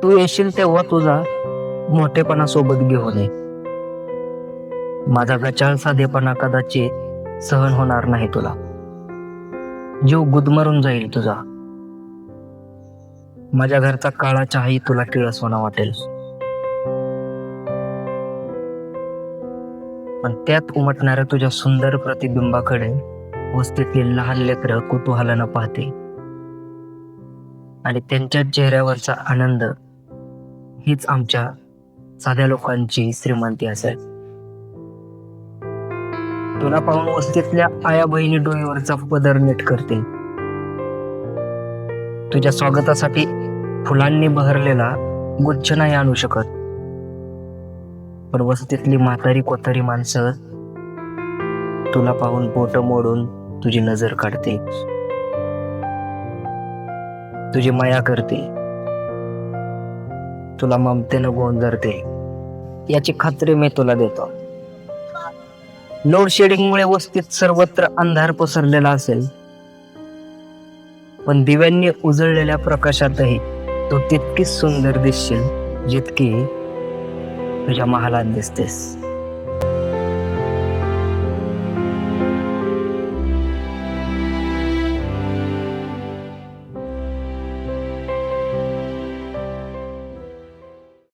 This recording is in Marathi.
तू येशील तेव्हा तुझा मोठेपणा सोबत घेऊन ये. माझा गचाळ साधेपणा कदाचित सहन होणार नाही तुला. जीव गुदमरून जाईल तुझा. माझ्या घरचा काळा चहाही तुला किळसवाना वाटेल. पण त्यात उमटणाऱ्या तुझ्या सुंदर प्रतिबिंबाकडे वस्तीतली लहान लेकरं कुतूहलानं पाहते आणि त्यांच्या चेहऱ्यावरचा आनंद हीच आमच्या साध्या लोकांची श्रीमंती असेल. तुला पाहून वस्तीतल्या आया बहिणी डोईवरचा पदर नीट करते. तुझ्या स्वागतासाठी फुलांनी बहरलेला गुच्छ नाही आणू शकत, पण वस्तीतली म्हातारी कोतारी माणसं तुला पाहून पोट मोडून तुझी नजर काढते, तुझी माया करते, तुला ममतेनं गोंजरते. याची खात्री मी तुला देतो. लोड शेडिंगमुळे वस्तीत सर्वत्र अंधार पसरलेला असेल, पण दिव्यांनी उजळलेल्या प्रकाशातही तू तितकीच सुंदर दिसशील जितकी तुझ्या महालात दिसतेस.